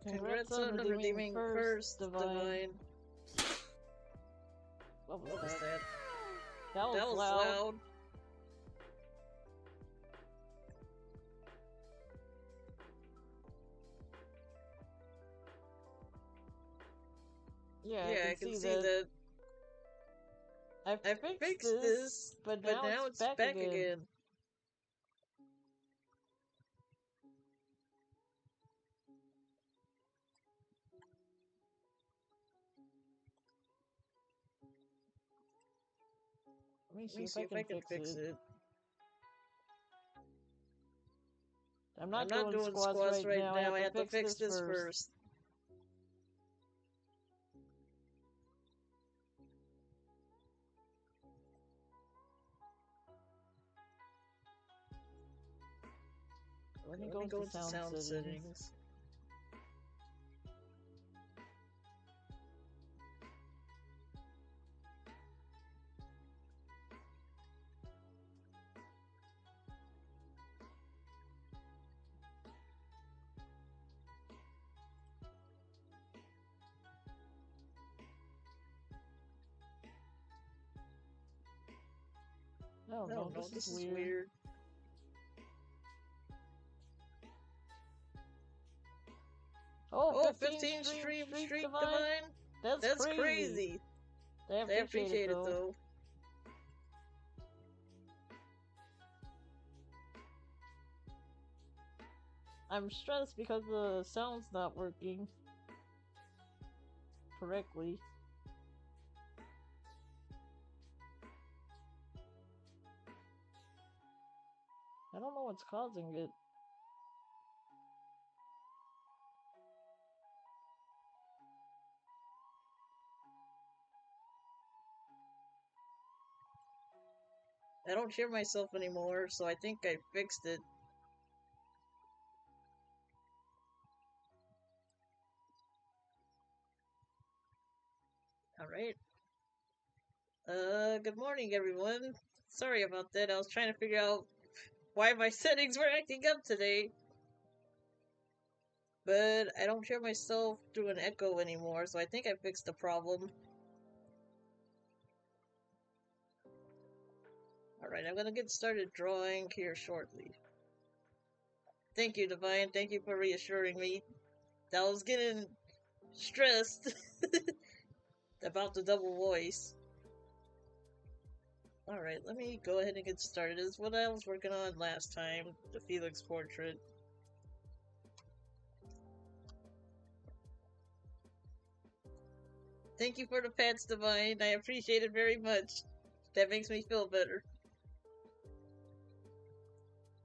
Congrats on redeeming first, Divine. What was What was that? that? That was That was loud. loud. Yeah, I can see that. I fixed this, but now it's back again. Let me see if I can fix it. I'm not doing squats right now. I have to fix this first. Let me go into sound settings. No, this is weird. Oh, 15 streak Divine? That's crazy. They appreciate it though. I'm stressed because the sound's not working correctly. I don't know what's causing it. I don't hear myself anymore, so I think I fixed it. Alright. Good morning, everyone. Sorry about that. I was trying to figure out why my settings were acting up today. But I don't hear myself through an echo anymore, so I think I fixed the problem. Alright, I'm gonna get started drawing here shortly. Thank you, Divine. Thank you for reassuring me. I was getting stressed about the double voice. Alright, let me go ahead and get started. This is what I was working on last time, the Felix portrait. Thank you for the pats, Divine. I appreciate it very much. That makes me feel better.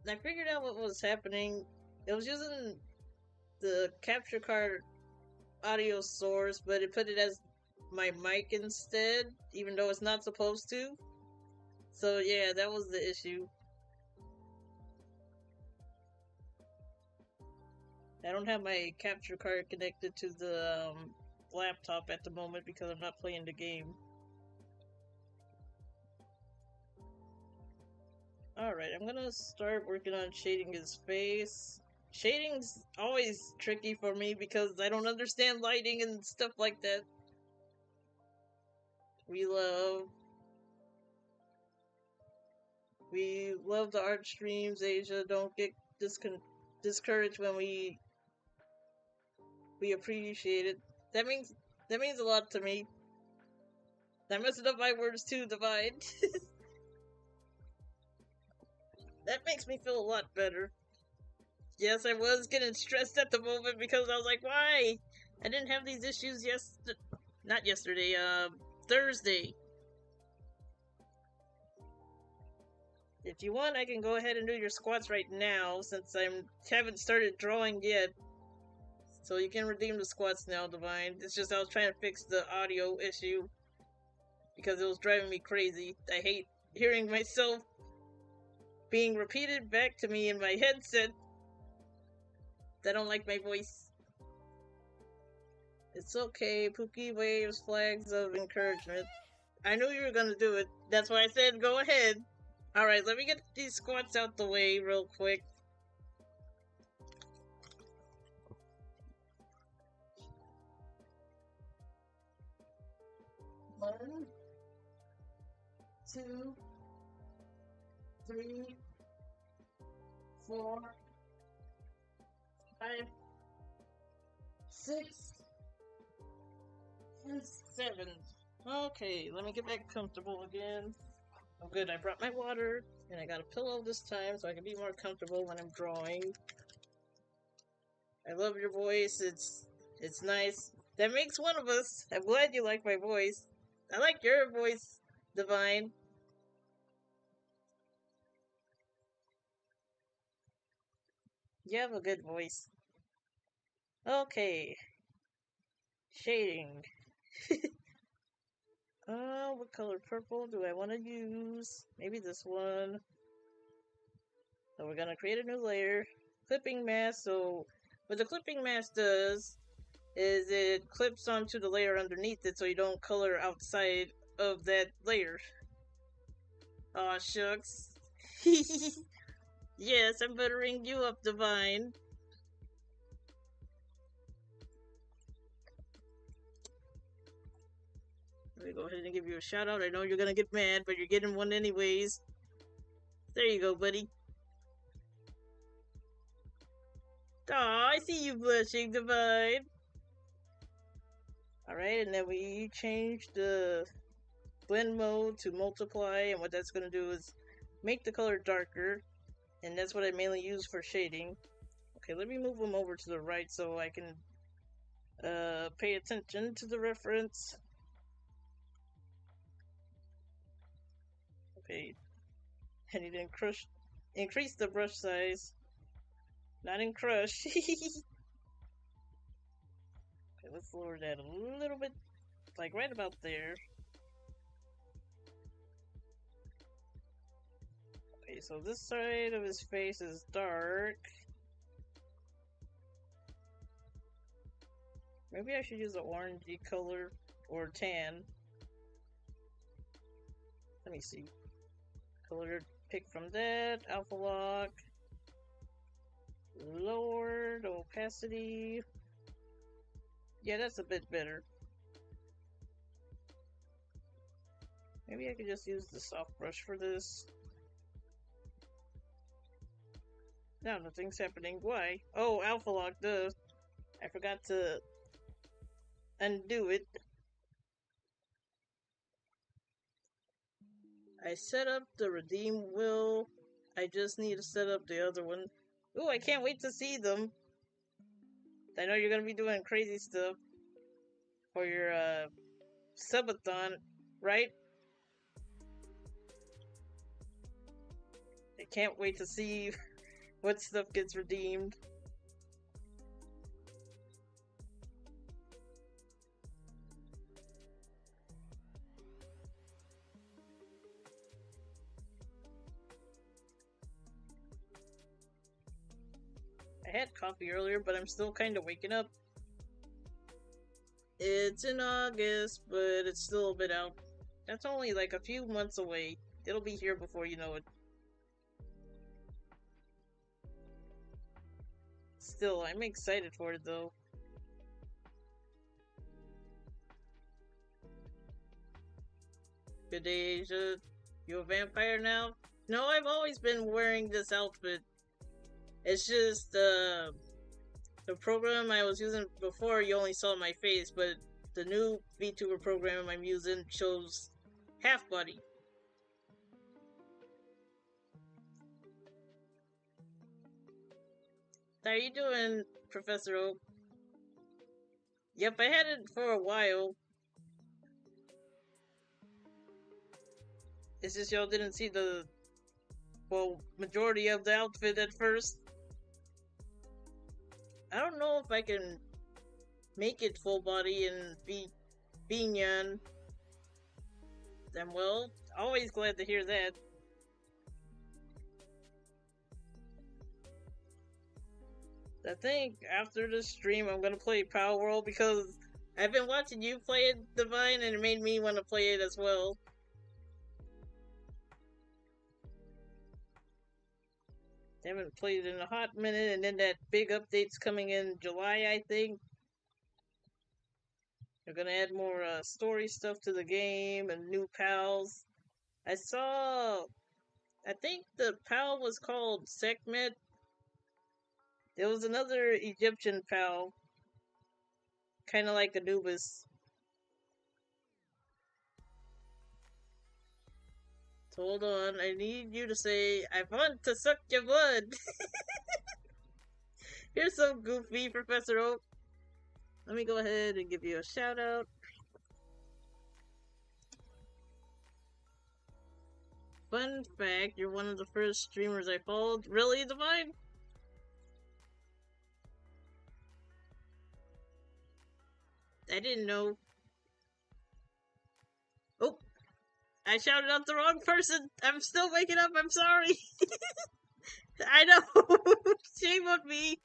I figured out what was happening. It was using the capture card audio source, but it put it as my mic instead, even though it's not supposed to. So yeah, that was the issue. I don't have my capture card connected to the laptop at the moment because I'm not playing the game. Alright, I'm gonna start working on shading his face. Shading's always tricky for me because I don't understand lighting and stuff like that. We love the art streams, Asia. Don't get discouraged when we appreciate it. That means a lot to me. I'm messing up my words too, Divine. That makes me feel a lot better. Yes, I was getting stressed at the moment because I was like, why? I didn't have these issues not yesterday, Thursday. If you want, I can go ahead and do your squats right now since I haven't started drawing yet. So you can redeem the squats now, Divine. It's just I was trying to fix the audio issue because it was driving me crazy. I hate hearing myself being repeated back to me in my headset. I don't like my voice. It's okay. Pookie waves flags of encouragement. I knew you were gonna do it. That's why I said go ahead. Alright, let me get these squats out the way real quick. 1, 2, 3, 4, 5, 6, and 7. Okay, let me get back comfortable again. Oh good, I brought my water, and I got a pillow this time so I can be more comfortable when I'm drawing. I love your voice, it's nice. That makes one of us. I'm glad you like my voice. I like your voice, Divine. You have a good voice. Okay. Shading. What color purple do I want to use? Maybe this one. So we're gonna create a new layer. Clipping mask, so what the clipping mask does is it clips onto the layer underneath it so you don't color outside of that layer. Aw, shucks. Yes, I'm buttering you up, Divine. Let me go ahead and give you a shout out. I know you're gonna get mad, but you're getting one anyways. There you go, buddy. Aw, I see you blushing, Divine. Alright, and then we change the blend mode to multiply, and what that's gonna do is make the color darker, and that's what I mainly use for shading. Okay, let me move them over to the right so I can pay attention to the reference. Okay, I need to increase the brush size. Not in crush. Okay, let's lower that a little bit, like right about there. Okay, so this side of his face is dark. Maybe I should use an orangey color or tan. Let me see. Color pick from that. Alpha lock. Lower the opacity. Yeah, that's a bit better. Maybe I could just use the soft brush for this. Now nothing's happening. Why? Oh, alpha lock, duh. I forgot to undo it. I set up the redeem wheel. I just need to set up the other one. Ooh, I can't wait to see them. I know you're gonna be doing crazy stuff for your subathon, right? I can't wait to see what stuff gets redeemed. I had coffee earlier, but I'm still kind of waking up. It's in August, but it's still a bit out. That's only like a few months away. It'll be here before you know it. Still, I'm excited for it though. Good day, Asia. You a vampire now? No, I've always been wearing this outfit. It's just, the program I was using before, you only saw my face, but the new VTuber program I'm using shows half body. How you doing, Professor Oak? Yep, I had it for a while. It's just y'all didn't see the, well, majority of the outfit at first. I don't know if I can make it full body and be Binyan. I'm well, always glad to hear that. I think after the stream I'm gonna play Power World because I've been watching you play it, Divine, and it made me want to play it as well. I haven't played it in a hot minute, and then that big update's coming in July, I think. They're gonna add more story stuff to the game and new pals. I think the pal was called Sekhmet. There was another Egyptian pal, kind of like Anubis. So hold on, I need you to say, I want to suck your blood. You're so goofy, Professor Oak. Let me go ahead and give you a shout out. Fun fact, you're one of the first streamers I followed. Really, Divine? I didn't know. Oh, I shouted out the wrong person. I'm still waking up. I'm sorry. I know. Shame on me.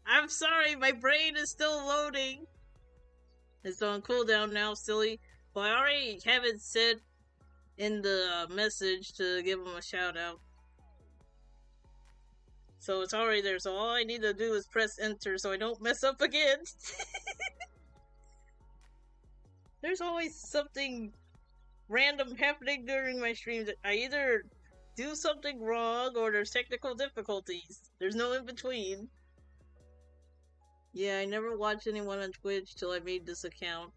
I'm sorry. My brain is still loading. It's on cooldown now, silly. Well, I already have it said in the message to give him a shout out. So it's already there. So all I need to do is press enter so I don't mess up again. There's always something random happening during my streams. I either do something wrong or there's technical difficulties. There's no in between. Yeah, I never watched anyone on Twitch till I made this account.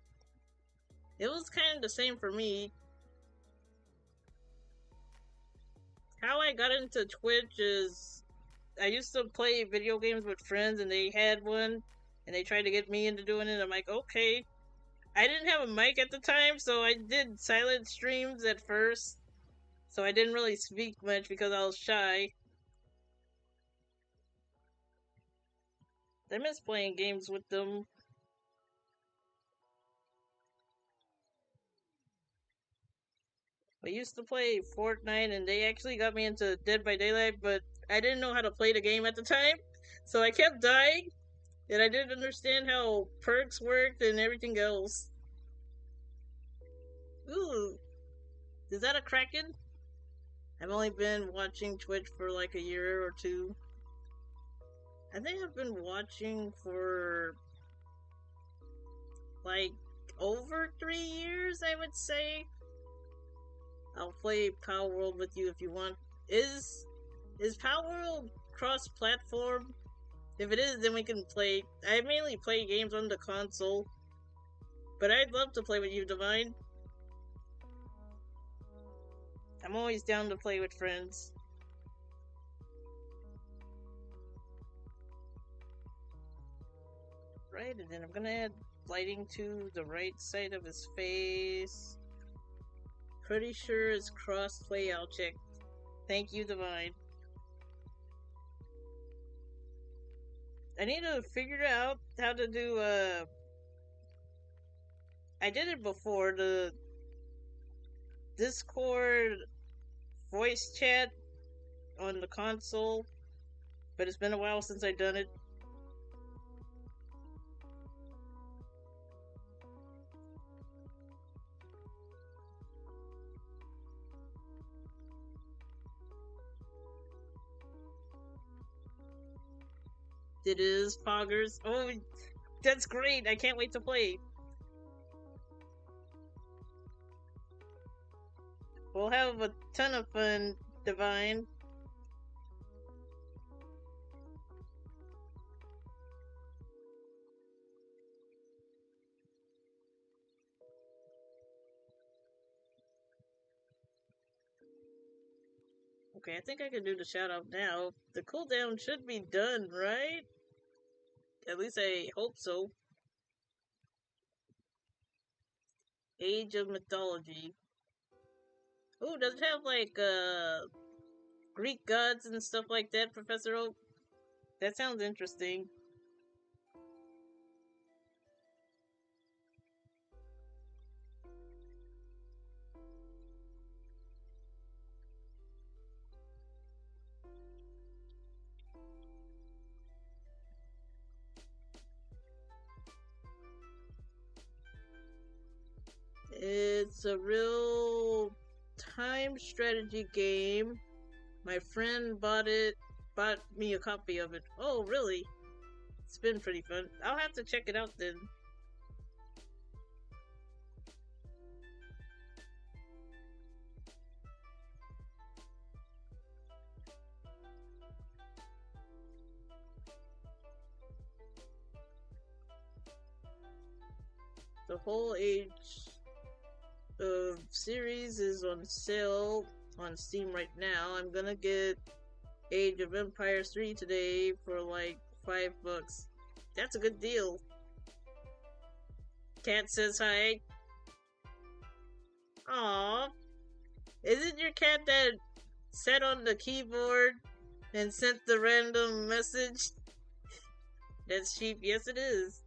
It was kind of the same for me. How I got into Twitch is I used to play video games with friends and they had one and they tried to get me into doing it. I'm like, okay. I didn't have a mic at the time, so I did silent streams at first. So I didn't really speak much because I was shy. I miss playing games with them. I used to play Fortnite and they actually got me into Dead by Daylight, but I didn't know how to play the game at the time. So I kept dying, and I didn't understand how perks worked and everything else. Ooh, is that a Kraken? I've only been watching Twitch for like a year or two. I think I've been watching for like over 3 years, I would say. I'll play Power World with you if you want. Is Power World cross-platform? If it is, then we can play. I mainly play games on the console, but I'd love to play with you, Divine. I'm always down to play with friends. Right, and then I'm gonna add lighting to the right side of his face. Pretty sure it's cross-play, I'll check. Thank you, Divine. I need to figure out how to do, I did it before, the Discord voice chat on the console, but it's been a while since I've done it. It is Poggers. Oh, that's great! I can't wait to play. We'll have a ton of fun, Divine. Okay, I think I can do the shout out now. The cooldown should be done, right? At least I hope so. Age of Mythology. Oh, does it have like Greek gods and stuff like that, Professor Oak? That sounds interesting. It's a real time strategy game. My friend bought me a copy of it. Oh, really? It's been pretty fun. I'll have to check it out then. The whole Age of series is on sale on Steam right now. I'm gonna get Age of Empires 3 today for like $5. That's a good deal. Cat says hi. Aww. Isn't your cat that sat on the keyboard and sent the random message? That's sheep. Yes, it is.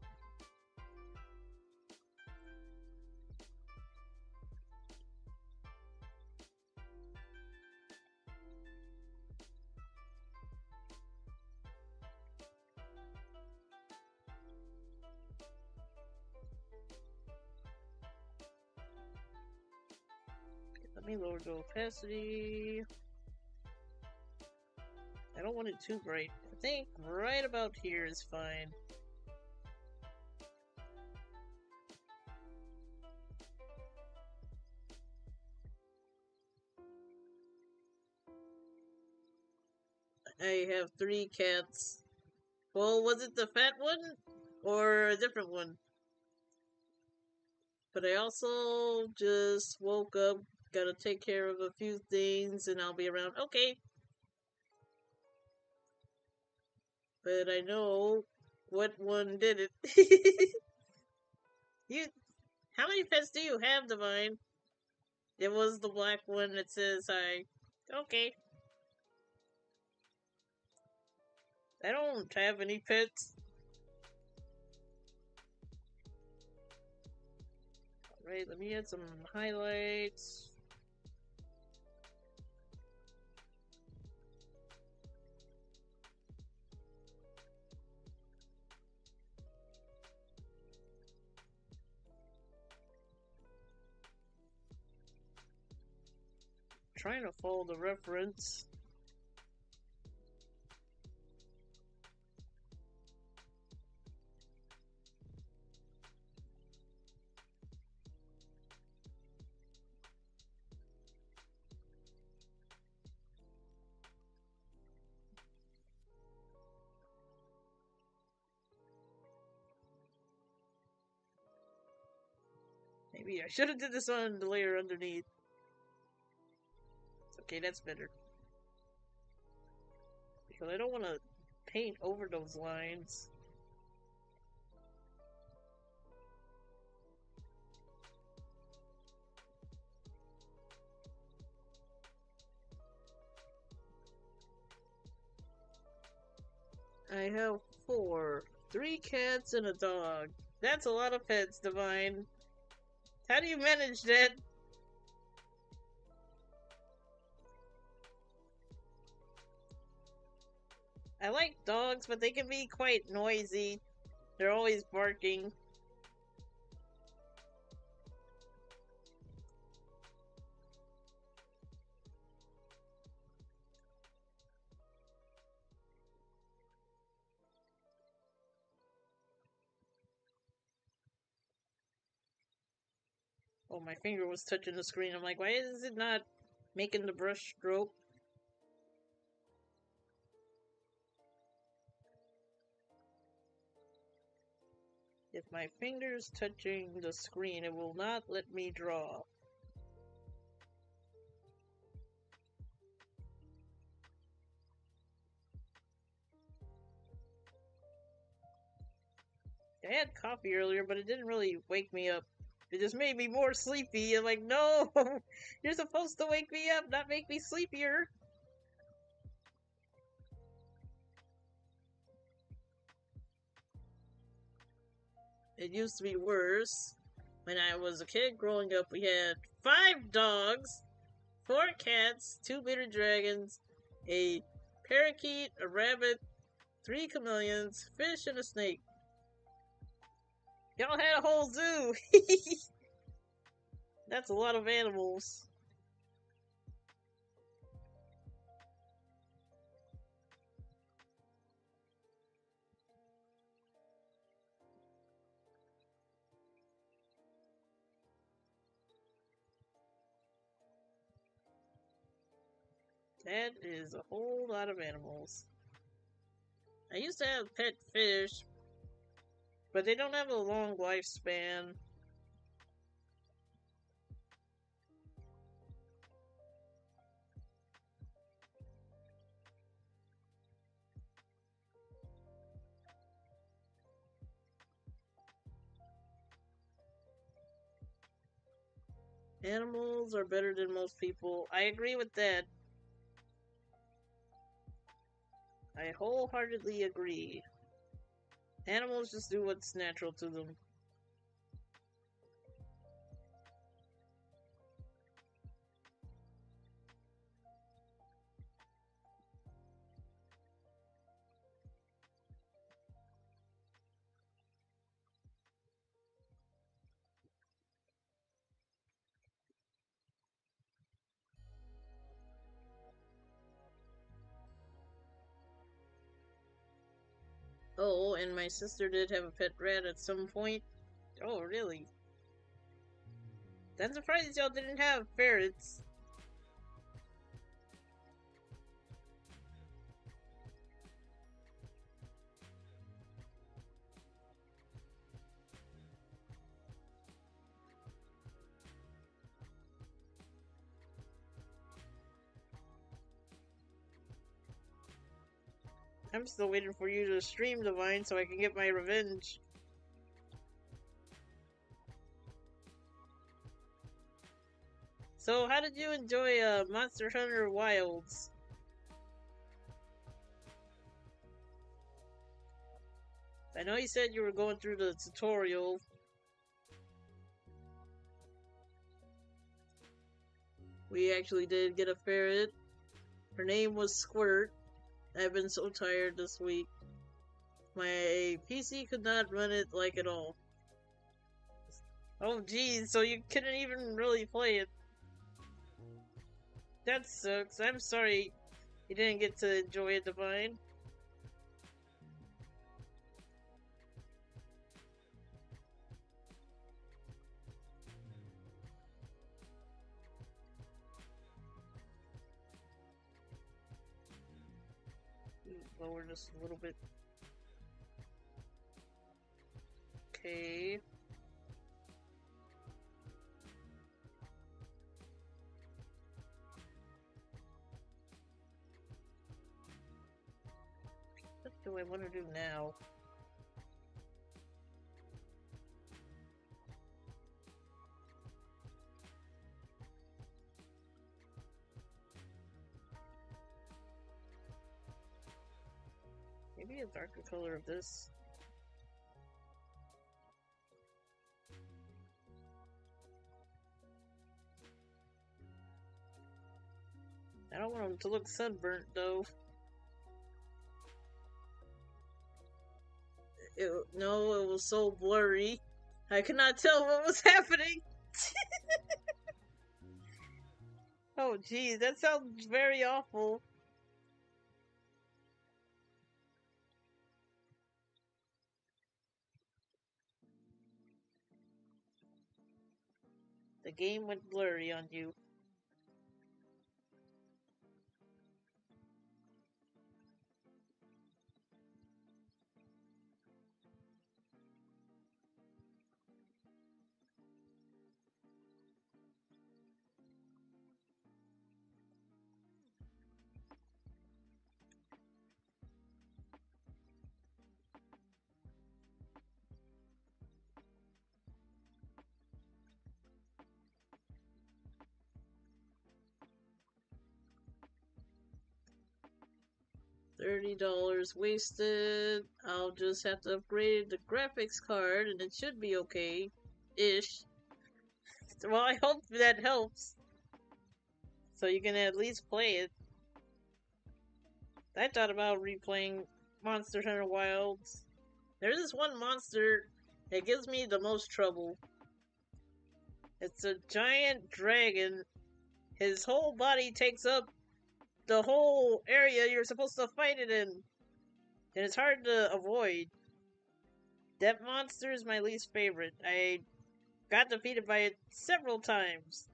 Let me lower the opacity. I don't want it too bright. I think right about here is fine. I have 3 cats. Well, was it the fat one? Or a different one? But I also just woke up, gotta take care of a few things, and I'll be around. Okay. But I know what one did it. How many pets do you have, Divine? It was the black one that says hi. Okay. I don't have any pets. Alright, let me add some highlights. Trying to follow the reference. Maybe I should have did this on the layer underneath. Okay, that's better. Because I don't want to paint over those lines. I have 4. 3 cats and a dog. That's a lot of pets, Divine. How do you manage that? I like dogs, but they can be quite noisy. They're always barking. Oh, my finger was touching the screen. I'm like, why is it not making the brush stroke? If my finger's touching the screen, it will not let me draw. I had coffee earlier, but it didn't really wake me up. It just made me more sleepy. I'm like, no! You're supposed to wake me up, not make me sleepier! It used to be worse. When I was a kid growing up, we had 5 dogs, 4 cats, 2 bearded dragons, a parakeet, a rabbit, 3 chameleons, fish, and a snake. Y'all had a whole zoo! That's a lot of animals. That is a whole lot of animals. I used to have pet fish, but they don't have a long lifespan. Animals are better than most people. I agree with that. I wholeheartedly agree. Animals just do what's natural to them. Oh, and my sister did have a pet rat at some point. Oh, really? I'm surprised y'all didn't have ferrets. I'm still waiting for you to stream Divine so I can get my revenge. So, how did you enjoy Monster Hunter Wilds? I know you said you were going through the tutorial. We actually did get a ferret. Her name was Squirt. I've been so tired this week. My PC could not run it like at all. Oh geez, so you couldn't even really play it. That sucks. I'm sorry you didn't get to enjoy it, Divine. Lower just a little bit. Okay. What do I want to do now? Maybe a darker color of this. I don't want him to look sunburnt though. No, it was so blurry. I could not tell what was happening. Oh geez, that sounds very awful. The game went blurry on you. $30 wasted. I'll just have to upgrade the graphics card and it should be okay. Ish. Well, I hope that helps. So you can at least play it. I thought about replaying Monster Hunter Wilds. There's this one monster that gives me the most trouble. It's a giant dragon. His whole body takes up the whole area you're supposed to fight it in. And it's hard to avoid. That monster is my least favorite. I got defeated by it several times.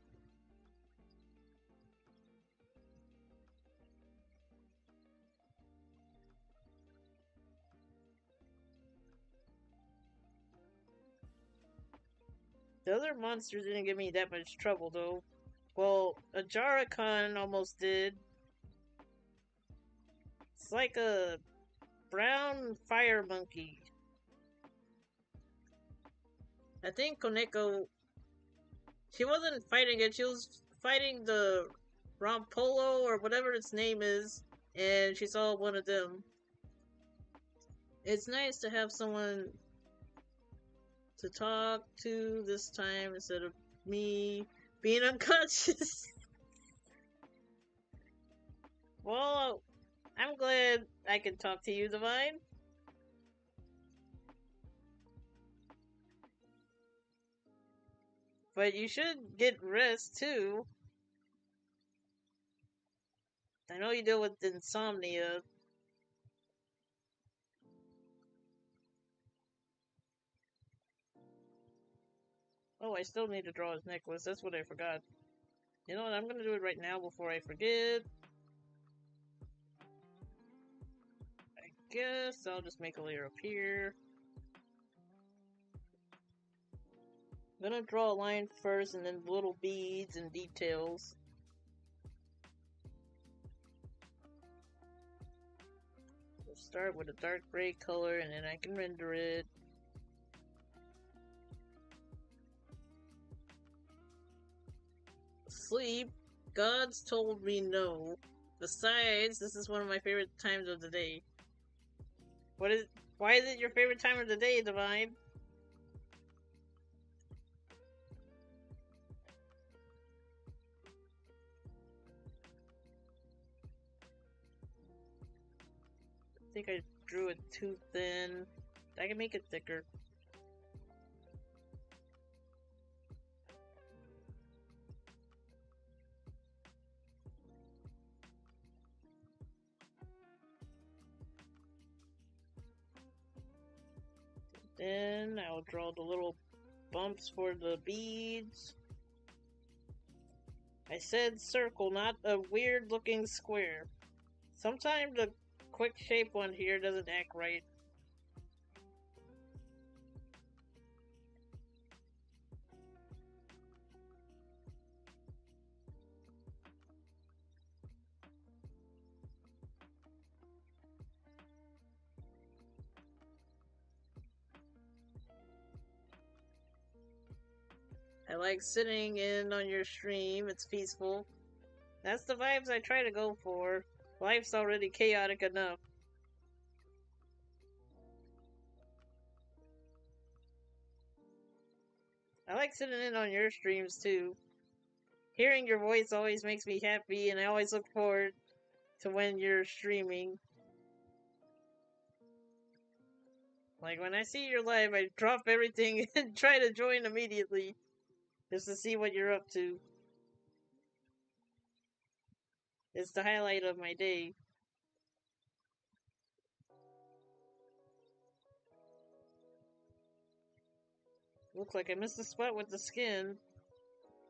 The other monsters didn't give me that much trouble, though. Well, a Jarrakan almost did. It's like a brown fire monkey. I think Koneko... She wasn't fighting it, she was fighting the Rompolo, or whatever its name is, and she saw one of them. It's nice to have someone to talk to this time instead of me being unconscious. Well, I'm glad I can talk to you, Divine. But you should get rest, too. I know you deal with insomnia. Oh, I still need to draw his necklace. That's what I forgot. You know what? I'm gonna do it right now before I forget. I guess I'll just make a layer up here. I'm gonna draw a line first and then little beads and details. We'll start with a dark gray color and then I can render it. Sleep? Gods told me no. Besides, this is one of my favorite times of the day. Why is it your favorite time of the day, Divine? I think I drew it too thin. I can make it thicker. Then I'll draw the little bumps for the beads. I said circle, not a weird looking square. Sometimes the quick shape one here doesn't act right. I like sitting in on your stream, it's peaceful. That's the vibes I try to go for. Life's already chaotic enough. I like sitting in on your streams too. Hearing your voice always makes me happy, and I always look forward to when you're streaming. Like when I see your live, I drop everything and try to join immediately. Just to see what you're up to. It's the highlight of my day. Looks like I missed a spot with the skin.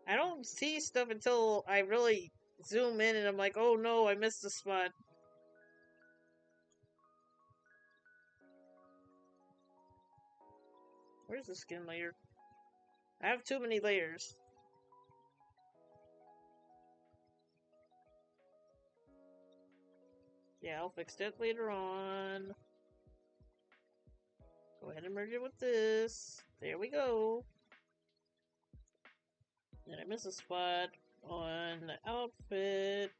I don't see stuff until I really zoom in and I'm like, oh no, I missed a spot. Where's the skin layer? I have too many layers. Yeah, I'll fix that later on. Go ahead and merge it with this. There we go. And I miss a spot on the outfit.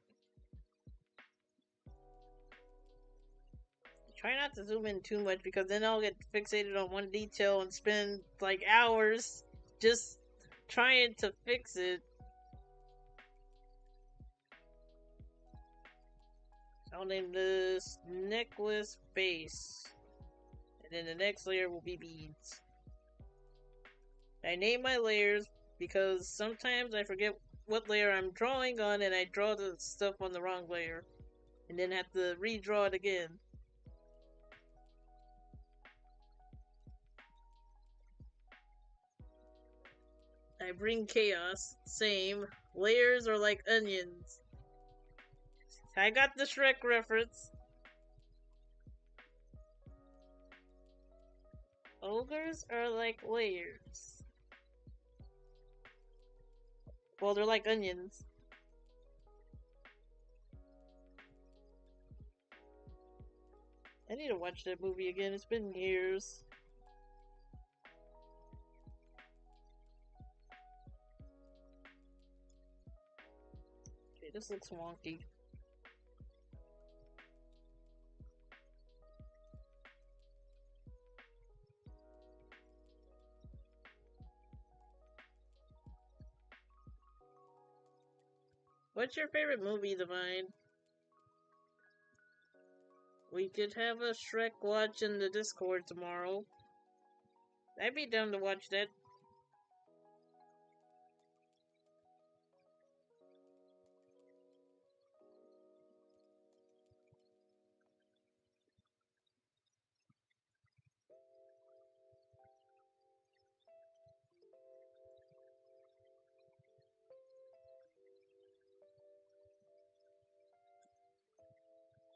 Try not to zoom in too much because then I'll get fixated on one detail and spend like hours just trying to fix it. I'll name this necklace base. And then the next layer will be beads. I name my layers because sometimes I forget what layer I'm drawing on and I draw the stuff on the wrong layer. And then have to redraw it again. I bring chaos. Same. Layers are like onions. I got the Shrek reference. Ogres are like layers. Well, they're like onions. I need to watch that movie again. It's been years. Okay, this looks wonky. What's your favorite movie, Divine? We could have a Shrek watch in the Discord tomorrow. I'd be down to watch that.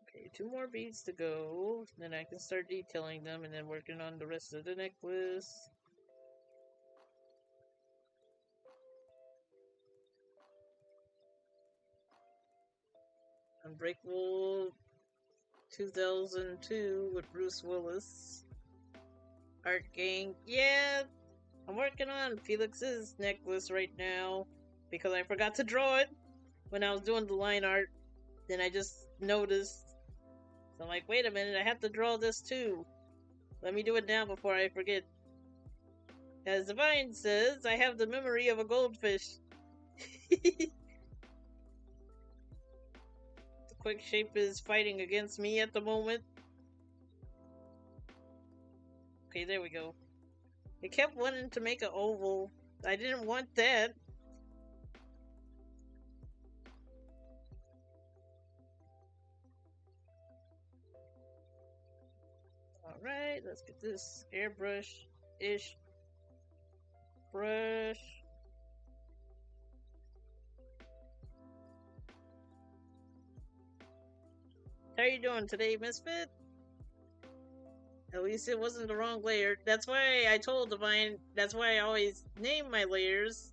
Okay, 2 more beads to go. Then I can start detailing them and then working on the rest of the necklace. Unbreakable 2002 with Bruce Willis. Art gang. Yeah, I'm working on Felix's necklace right now because I forgot to draw it when I was doing the line art. Then I just noticed. So I'm like, wait a minute, I have to draw this too. Let me do it now before I forget. As Divine says, I have the memory of a goldfish. The quick shape is fighting against me at the moment. Okay, there we go. It kept wanting to make an oval. I didn't want that. Alright, let's get this airbrush-ish brush. How are you doing today, Misfit? At least it wasn't the wrong layer. That's why I told Divine, that's why I always name my layers.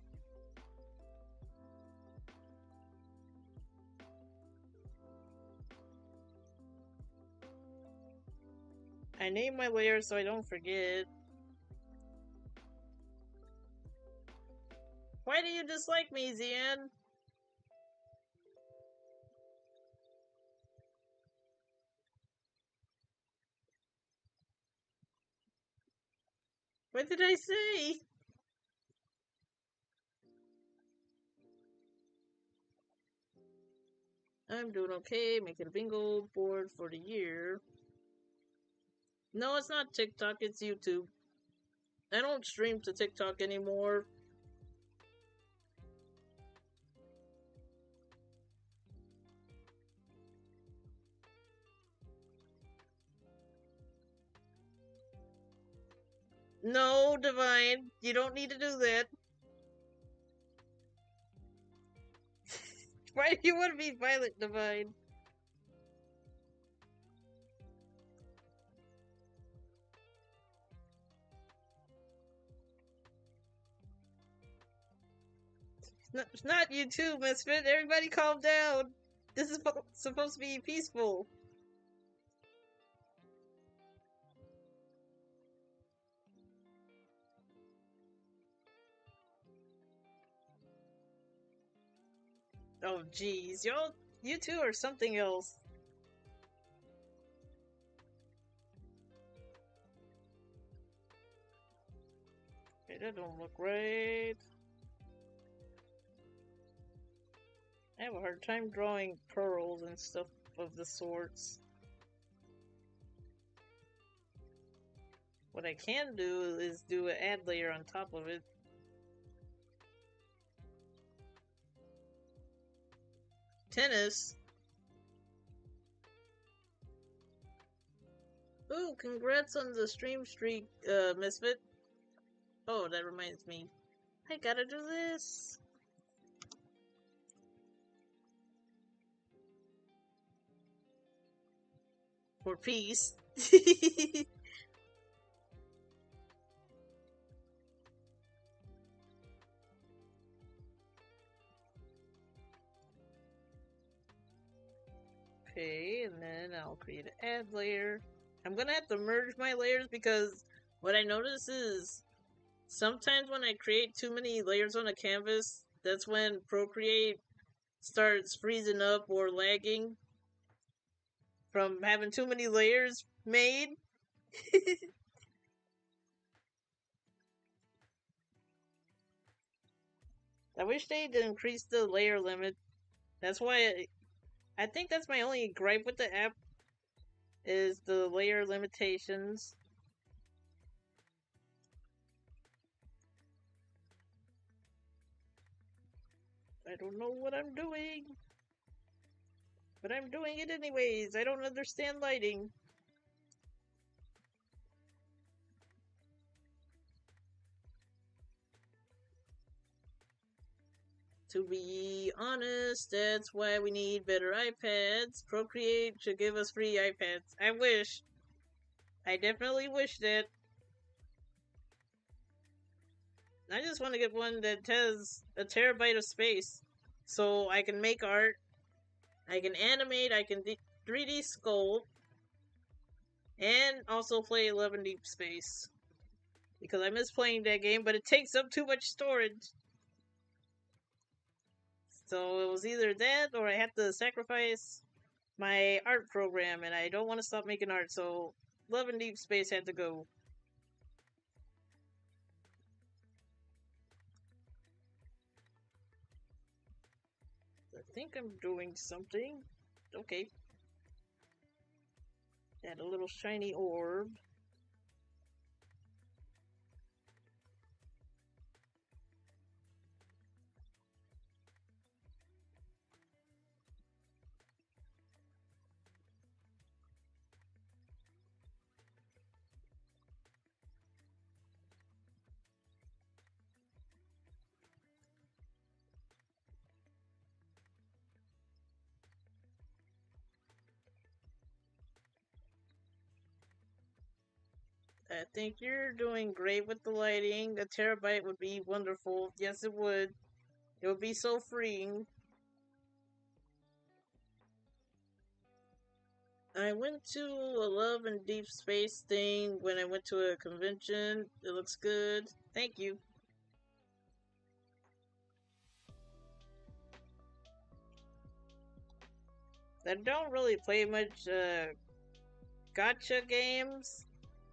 I name my layers so I don't forget. Why do you dislike me, Zian? What did I say? I'm doing okay, making a bingo board for the year. No, it's not TikTok, it's YouTube. I don't stream to TikTok anymore. No, Divine, you don't need to do that. Why do you want to be violent, Divine? It's not you too, Misfit. Everybody calm down. This is supposed to be peaceful. Oh, jeez. You two are something else. Okay, that don't look right. I have a hard time drawing pearls and stuff of the sorts. What I can do is do an add layer on top of it. Tennis? Ooh, congrats on the stream streak, Misfit. Oh, that reminds me. I gotta do this. For peace. Okay, and then I'll create an add layer. I'm gonna have to merge my layers because what I notice is sometimes when I create too many layers on a canvas, that's when Procreate starts freezing up or lagging from having too many layers made. I wish they'd increase the layer limit. That's why I think that's my only gripe with the app is the layer limitations. I don't know what I'm doing, but I'm doing it anyways. I don't understand lighting. To be honest, that's why we need better iPads. Procreate should give us free iPads. I wish. I definitely wish that. I just want to get one that has a terabyte of space. So I can make art, I can animate, I can 3D sculpt, and also play 11 Deep Space. Because I miss playing that game, but it takes up too much storage. So it was either that or I had to sacrifice my art program, and I don't want to stop making art, so Love and Deep Space had to go. I think I'm doing something. Okay. Add a little shiny orb. I think you're doing great with the lighting. A terabyte would be wonderful. Yes, it would. It would be so freeing. I went to a Love and Deep Space thing when I went to a convention. It looks good. Thank you. I don't really play much gacha games,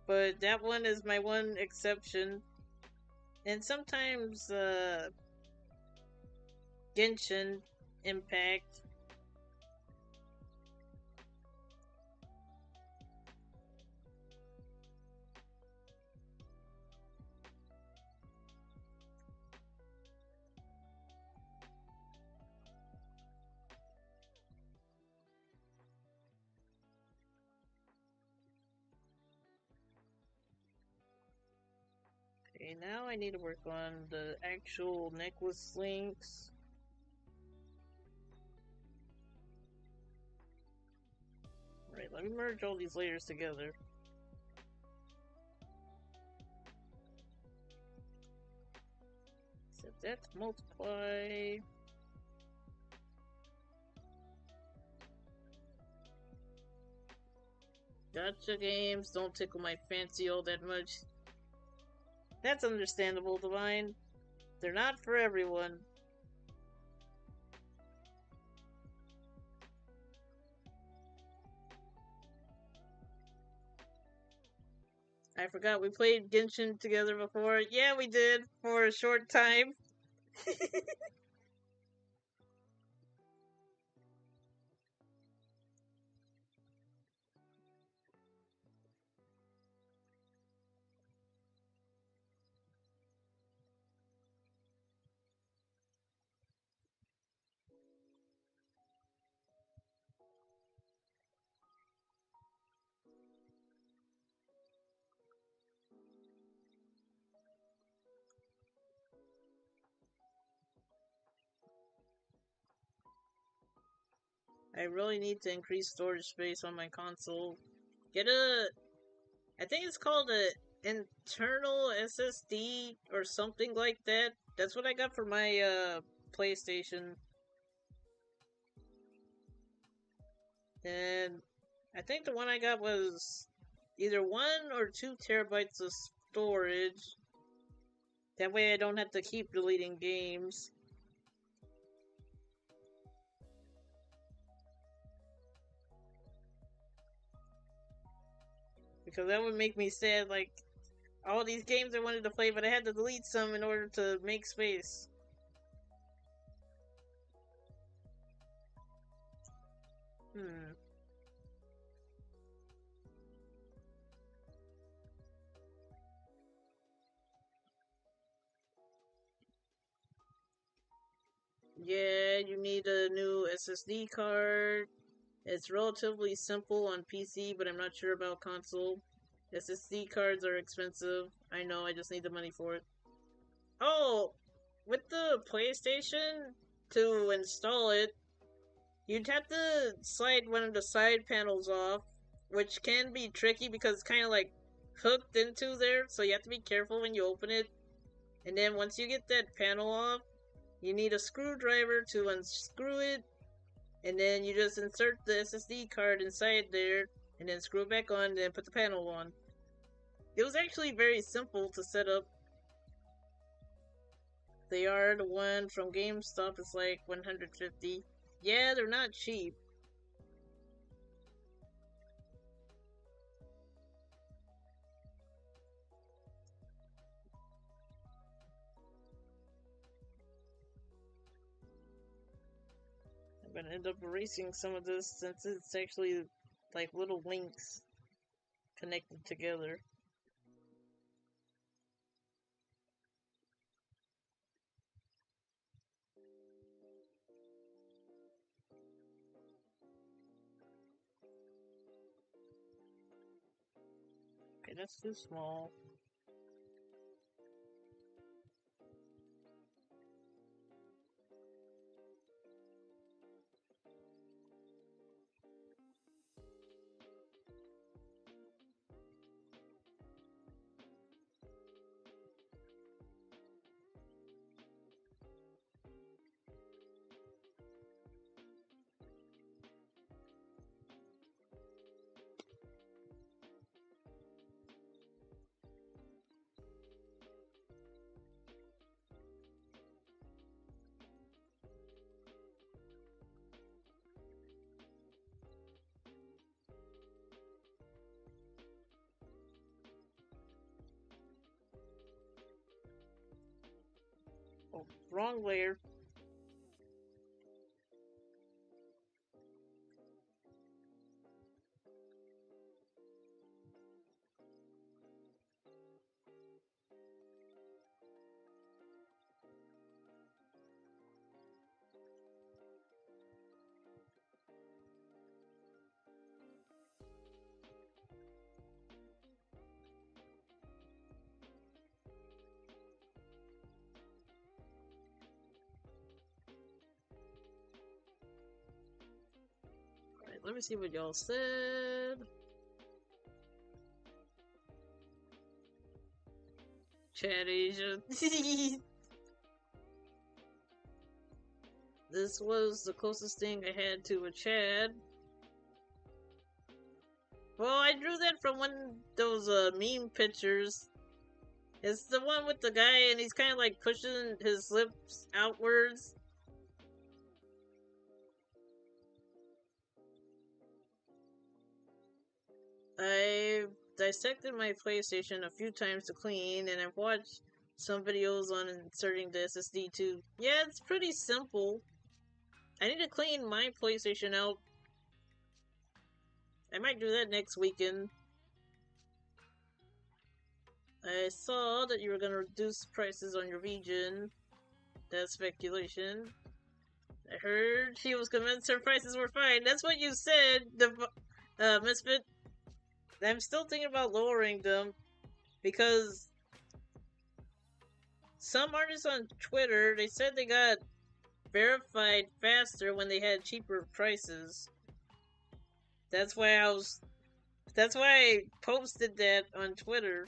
but that one is my one exception. And sometimes Genshin Impact. Okay, now I need to work on the actual necklace links. Alright, let me merge all these layers together. Set that to multiply. Gacha games don't tickle my fancy all that much. That's understandable, Divine. They're not for everyone. I forgot we played Genshin together before. Yeah, we did, for a short time. I really need to increase storage space on my console. Get a... I think it's called a internal SSD or something like that. That's what I got for my PlayStation. And I think the one I got was either 1 or 2 terabytes of storage. That way I don't have to keep deleting games. Because that would make me sad, like, all these games I wanted to play, but I had to delete some in order to make space. Yeah, you need a new SSD card. It's relatively simple on PC, but I'm not sure about console. SSD cards are expensive. I know, I just need the money for it. Oh, with the PlayStation, to install it, you'd have to slide one of the side panels off, which can be tricky because it's kind of like hooked into there, so you have to be careful when you open it. And then once you get that panel off, you need a screwdriver to unscrew it, and then you just insert the SSD card inside there, and then screw it back on, and then put the panel on. It was actually very simple to set up. They are the one from GameStop. It's like 150. Yeah, they're not cheap. I'm gonna end up erasing some of this since it's actually like little links connected together. Okay, that's too small. Oh, wrong layer. Alright, let me see what y'all said. Chat Asia. This was the closest thing I had to a Chad. Well, I drew that from one of those meme pictures. It's the one with the guy and he's kind of like pushing his lips outwards. I've dissected my PlayStation a few times to clean, and I've watched some videos on inserting the SSD too. Yeah, it's pretty simple. I need to clean my PlayStation out. I might do that next weekend. I saw that you were gonna reduce prices on your region. That's speculation. I heard she was convinced her prices were fine. That's what you said, Misfit. I'm still thinking about lowering them because some artists on Twitter, they said they got verified faster when they had cheaper prices. That's why I posted that on Twitter.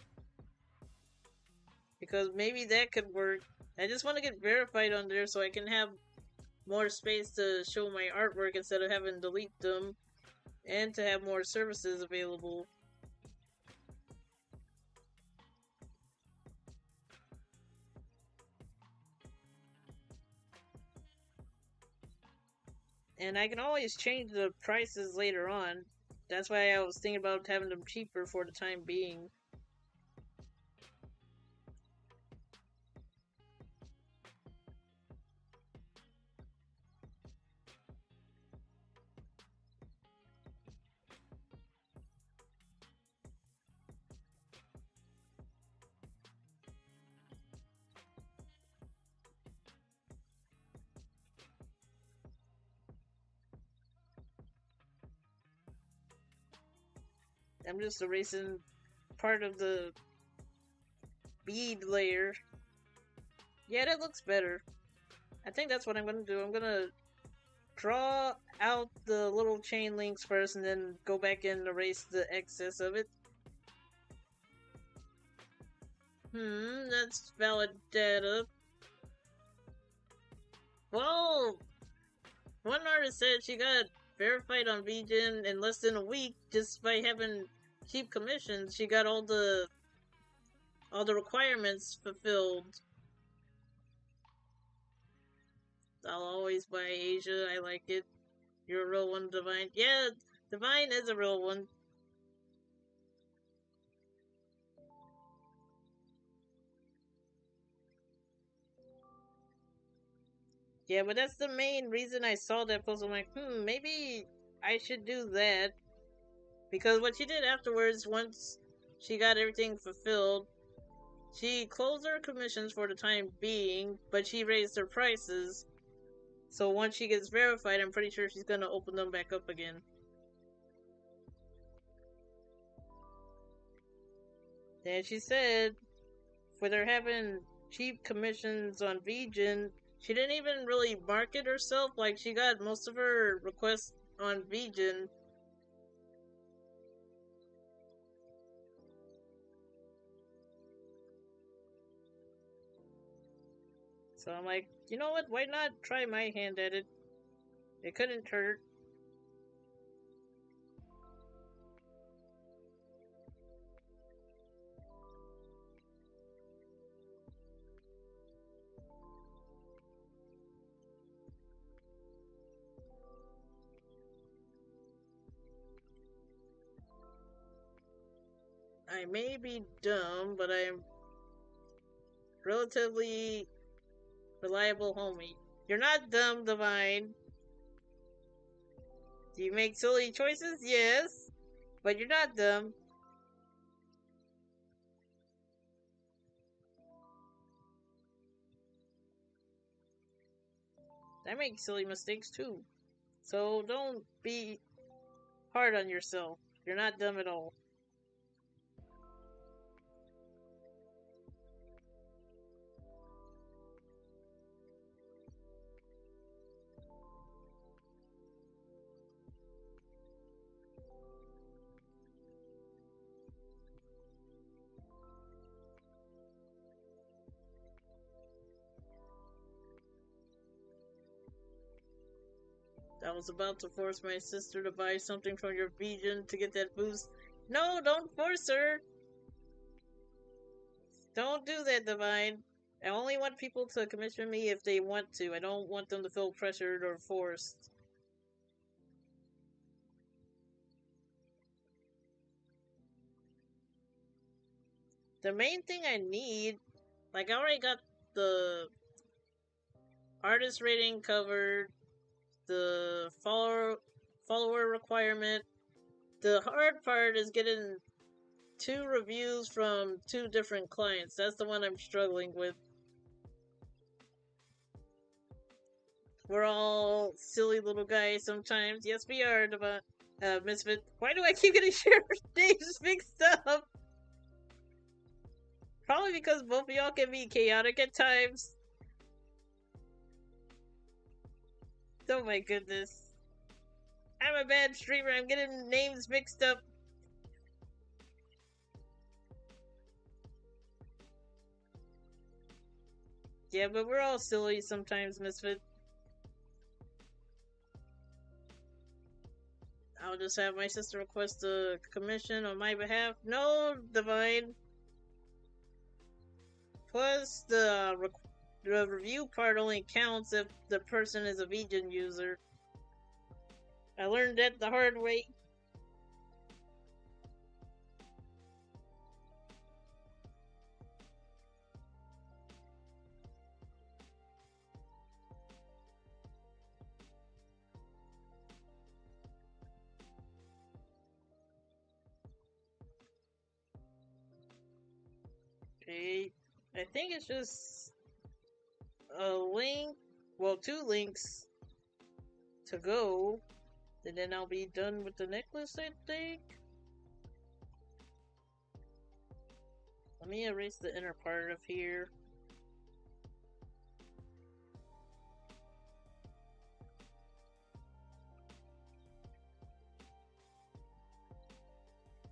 Because maybe that could work. I just want to get verified on there so I can have more space to show my artwork instead of having to delete them. and to have more services available. And I can always change the prices later on. That's why I was thinking about having them cheaper for the time being. I'm just erasing part of the bead layer. Yeah, that looks better. I think that's what I'm gonna do. I'm gonna draw out the little chain links first and then go back and erase the excess of it. That's valid data. Well, one artist said she got verified on VGen in less than a week just by having cheap commissions. She got all the requirements fulfilled. I'll always buy Asia. I like it. You're a real one, Divine. Yeah, Divine is a real one. Yeah, but that's the main reason I saw that post. I'm like, maybe I should do that. Because what she did afterwards, once she got everything fulfilled, she closed her commissions for the time being, but she raised her prices. So once she gets verified, I'm pretty sure she's gonna open them back up again. And she said, with her having cheap commissions on VGen, she didn't even really market herself. Like, she got most of her requests on VGen. So I'm like, you know what? Why not try my hand at it? It couldn't hurt. I may be dumb, but I'm relatively reliable homie. You're not dumb, Divine. Do you make silly choices? Yes. But you're not dumb. I make silly mistakes too. So don't be hard on yourself. You're not dumb at all. I was about to force my sister to buy something from your VGen to get that boost. No, don't force her! Don't do that, Divine. I only want people to commission me if they want to. I don't want them to feel pressured or forced. The main thing I need, like, I already got the artist rating covered, the follower requirement. The hard part is getting 2 reviews from 2 different clients. That's the one I'm struggling with. We're all silly little guys sometimes. Yes, we are, Misfit. Why do I keep getting your names mixed up? Probably because both of y'all can be chaotic at times. Oh my goodness. I'm a bad streamer. I'm getting names mixed up. Yeah, but we're all silly sometimes, Misfit. I'll just have my sister request a commission on my behalf. No, Divine. Plus, the review part only counts if the person is a vegan user. I learned that the hard way. Okay, I think it's just a link, well, 2 links to go, and then I'll be done with the necklace, I think. Let me erase the inner part of here.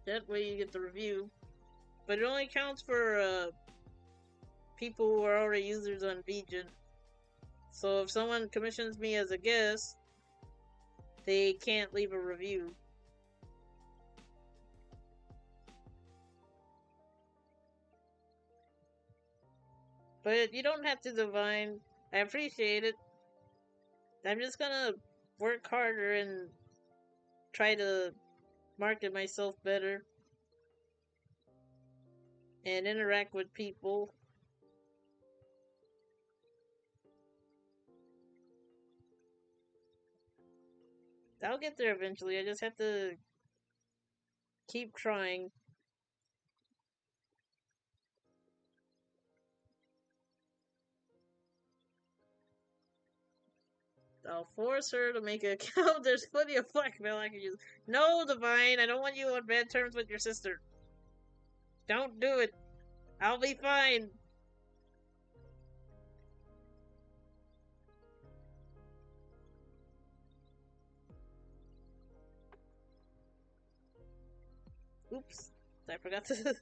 That way you get the review. But it only counts for people who are already users on vegan. So if someone commissions me as a guest, they can't leave a review. But you don't have to, Divine. I appreciate it. I'm just gonna work harder and try to market myself better and interact with people. I'll get there eventually. I just have to keep trying. I'll force her to make an account. There's plenty of blackmail I can use. No, Divine, I don't want you on bad terms with your sister. Don't do it. I'll be fine. Oops. I forgot to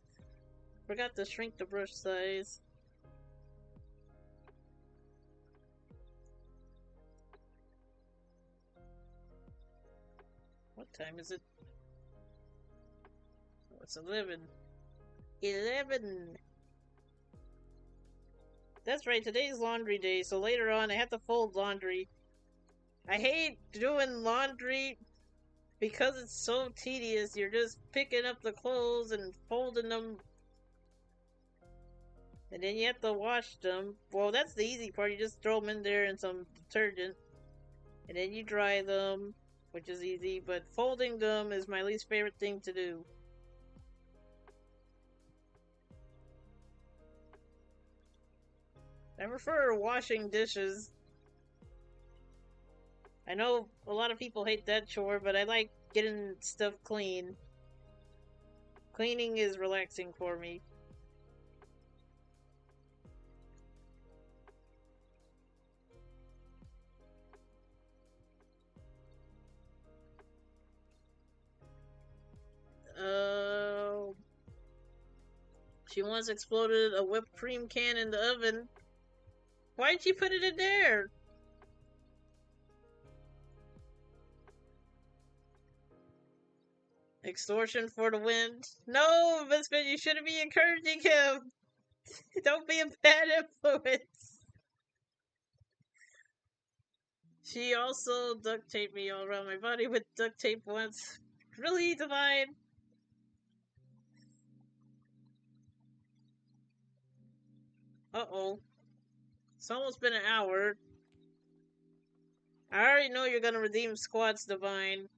forgot to shrink the brush size. What time is it? Oh, it's 11. 11! That's right, today's laundry day, so later on I have to fold laundry. I hate doing laundry because it's so tedious. You're just picking up the clothes and folding them, and then you have to wash them. Well, that's the easy part. You just throw them in there in some detergent, and then you dry them, which is easy, but folding them is my least favorite thing to do. I prefer washing dishes. I know a lot of people hate that chore, but I like getting stuff clean. Cleaning is relaxing for me. She once exploded a whipped cream can in the oven. Why'd she put it in there? Extortion for the win. No, Misfit, you shouldn't be encouraging him. Don't be a bad influence. She also duct taped me all around my body with duct tape once. Really, Divine? Uh-oh. It's almost been an hour. I already know you're gonna redeem squats, Divine.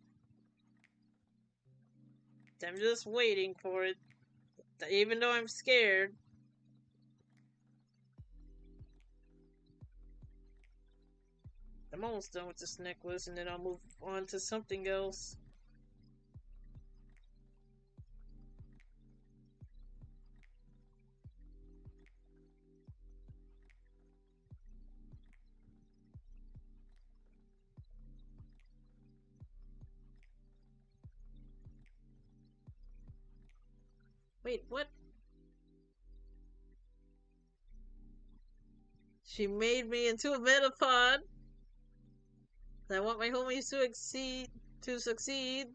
I'm just waiting for it. Even though I'm scared. I'm almost done with this necklace, and then I'll move on to something else. Wait, what? She made me into a metapod. I want my homies to succeed.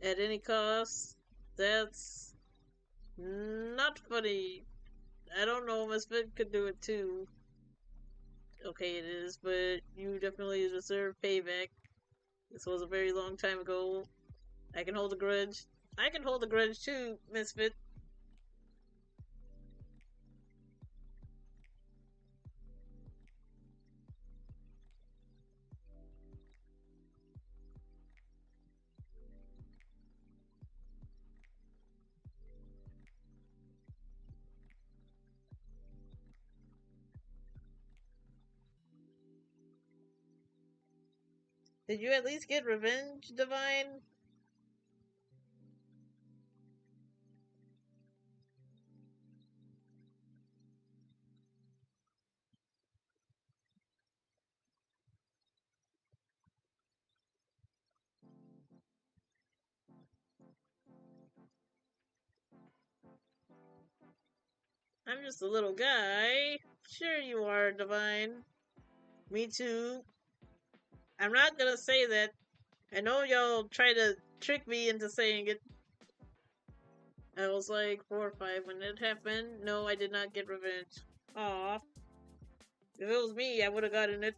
at any cost. That's not funny. I don't know, Misfit could do it too. Okay, it is, but you definitely deserve payback. This was a very long time ago. I can hold a grudge. I can hold a grudge too, Misfit. Did you at least get revenge, Divine? I'm just a little guy. Sure you are, Divine. Me too. I'm not gonna say that. I know y'all try to trick me into saying it. I was like 4 or 5 when it happened. No, I did not get revenge. Aw. If it was me, I would have gotten it.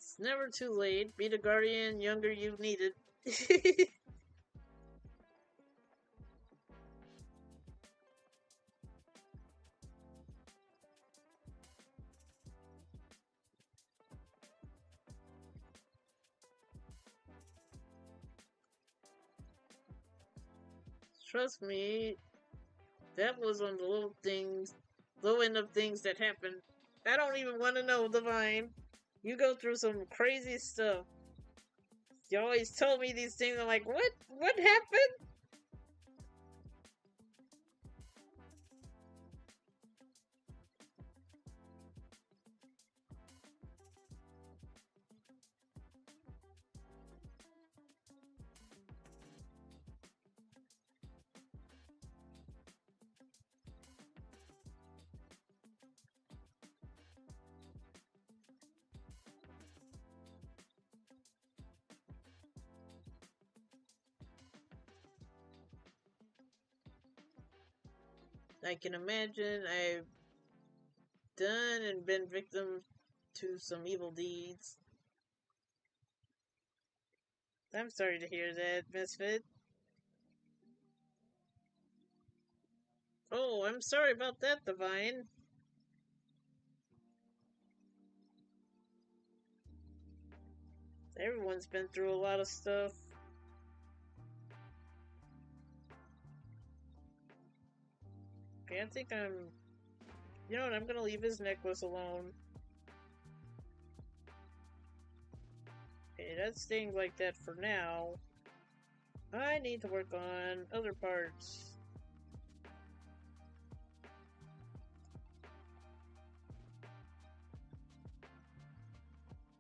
It's never too late. Be the guardian younger you needed. Trust me, that was on the little things, low end of things that happened. I don't even want to know, Divine. You go through some crazy stuff. You always told me these things. I'm like, what? What happened? I can imagine I've done and been victim to some evil deeds. I'm sorry to hear that, Misfit. Oh, I'm sorry about that, Divine. Everyone's been through a lot of stuff. Okay, I think I'm... You know what, I'm gonna leave his necklace alone. Okay, that's staying like that for now. I need to work on other parts.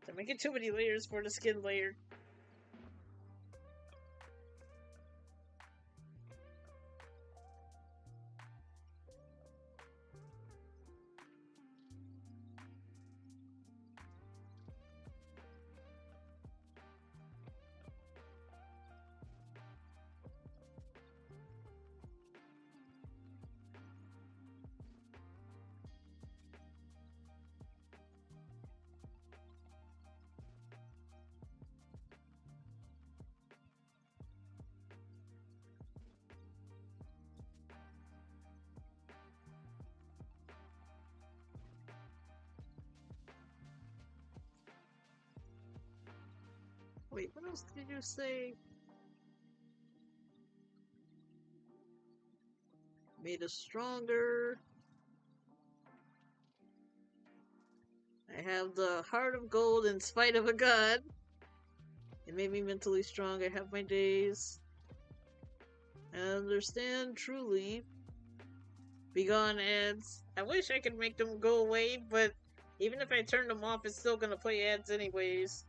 I'm making too many layers for the skin layer. Wait, what else did you say? Made us stronger. I have the heart of gold in spite of a god. It made me mentally strong. I have my days. I understand truly. Begone ads. I wish I could make them go away, but even if I turn them off, it's still gonna play ads anyways.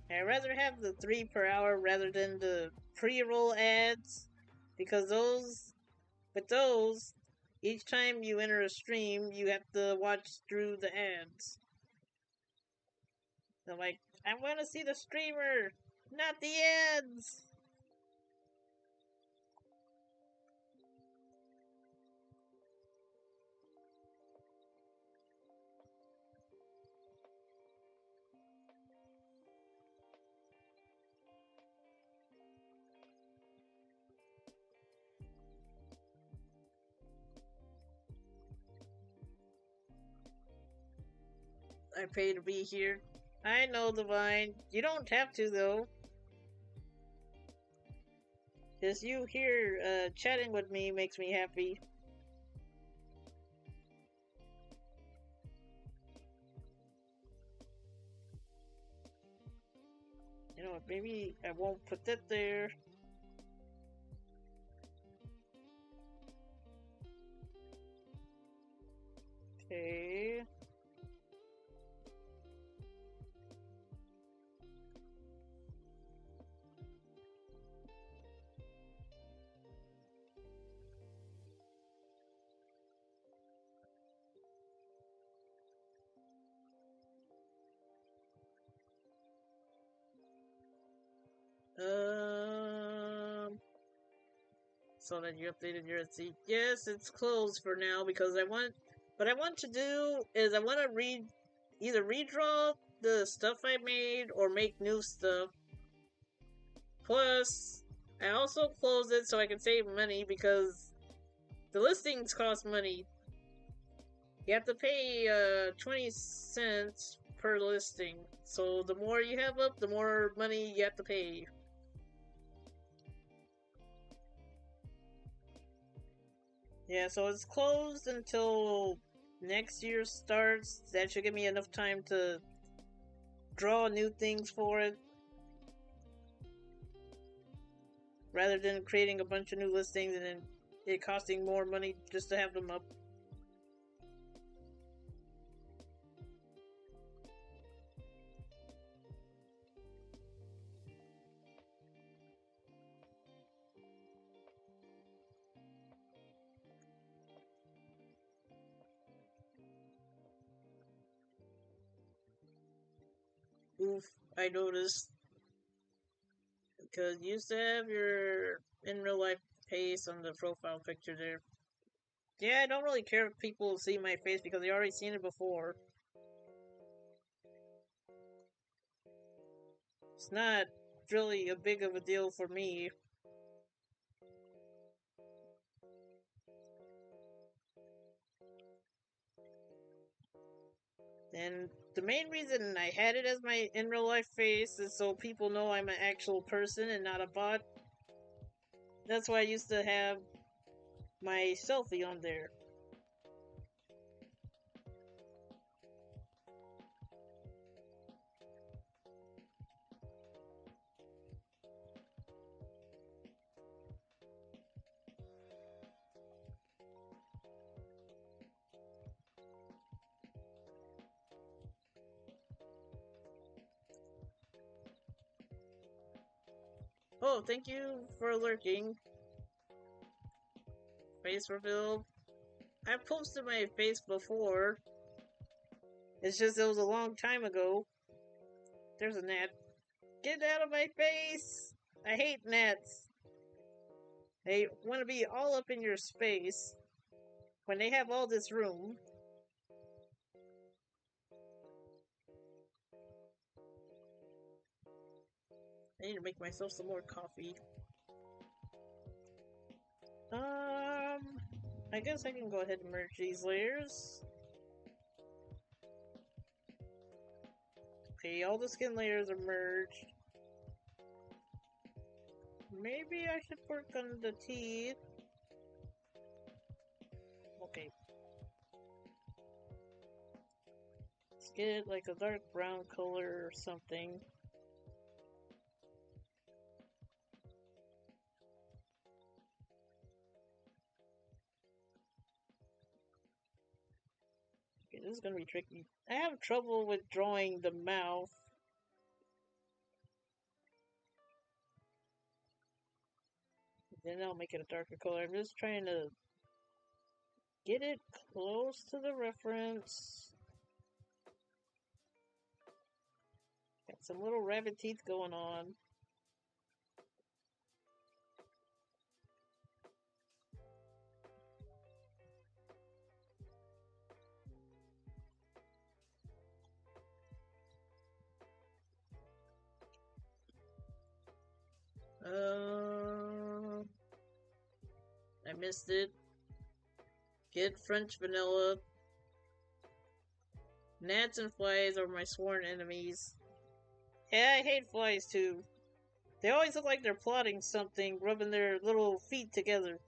I'd rather have the 3 per hour rather than the pre-roll ads, because with those, each time you enter a stream, you have to watch through the ads. I'm like, I want to see the streamer, not the ads! I pay to be here. I know, Divine. You don't have to, though. Just you here, chatting with me makes me happy. You know what, maybe I won't put that there. Okay. So that you updated your Etsy. Yes, it's closed for now because what I want to do is I want to either redraw the stuff I made or make new stuff. Plus, I also closed it so I can save money because the listings cost money. You have to pay 20 cents per listing. So the more you have up, the more money you have to pay. Yeah, so it's closed until next year starts. That should give me enough time to draw new things for it. Rather than creating a bunch of new listings and then it costing more money just to have them up. Oof, I noticed. Because you used to have your in real life face on the profile picture there. Yeah, I don't really care if people see my face because they already seen it before. It's not really a big of a deal for me. And the main reason I had it as my in real life face is so people know I'm an actual person and not a bot. That's why I used to have my selfie on there. Oh, thank you for lurking. Face reveal. I've posted my face before. It's just it was a long time ago. There's a gnat. Get out of my face! I hate gnats. They want to be all up in your space when they have all this room. I need to make myself some more coffee. I guess I can go ahead and merge these layers. Okay, all the skin layers are merged. Maybe I should work on the teeth. Okay. Let's get like a dark brown color or something. Okay, this is gonna be tricky. I have trouble with drawing the mouth. Then I'll make it a darker color. I'm just trying to get it close to the reference. Got some little rabbit teeth going on. I missed it. Get French vanilla. Gnats and flies are my sworn enemies. Yeah, I hate flies too. They always look like they're plotting something, rubbing their little feet together.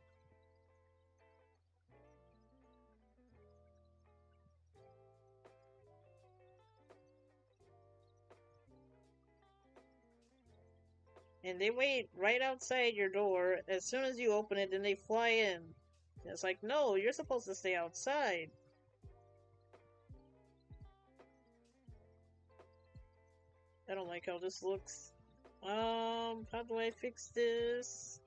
And they wait right outside your door. As soon as you open it, then they fly in. And it's like, no, you're supposed to stay outside. I don't like how this looks. How do I fix this?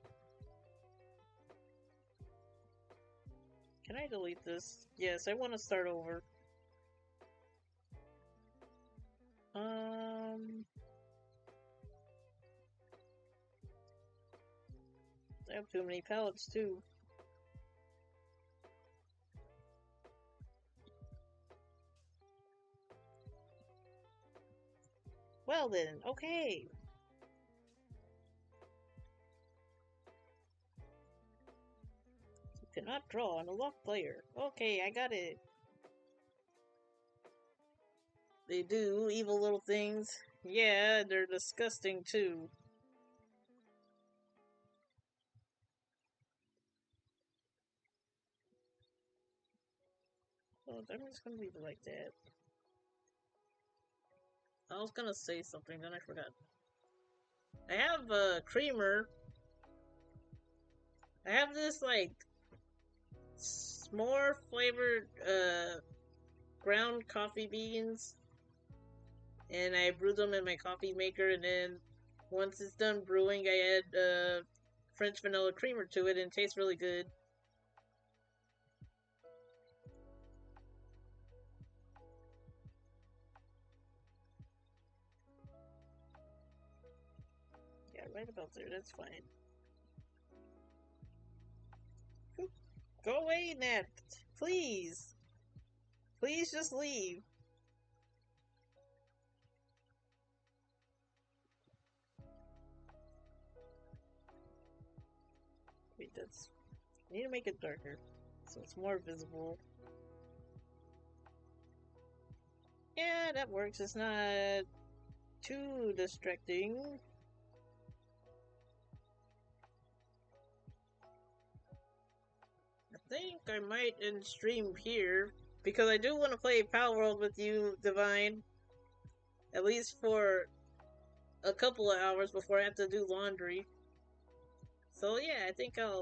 Can I delete this? Yes, I want to start over. I have too many palettes too. Well then, okay. You cannot draw on a locked player. Okay, I got it. They do evil little things. Yeah, they're disgusting too. Oh, I'm just gonna leave it like that. I was gonna say something, then I forgot. I have a creamer. I have this, like, s'more flavored, ground coffee beans. And I brew them in my coffee maker, and then once it's done brewing, I add, French vanilla creamer to it, and it tastes really good. Yeah, right about there, that's fine. Go away, Nat! Please! Please just leave. Wait, that's... I need to make it darker, so it's more visible. Yeah, that works. It's not too distracting. I think I might end stream here, because I do want to play Power World with you, Divine. At least for a couple of hours before I have to do laundry. So yeah, I think I'll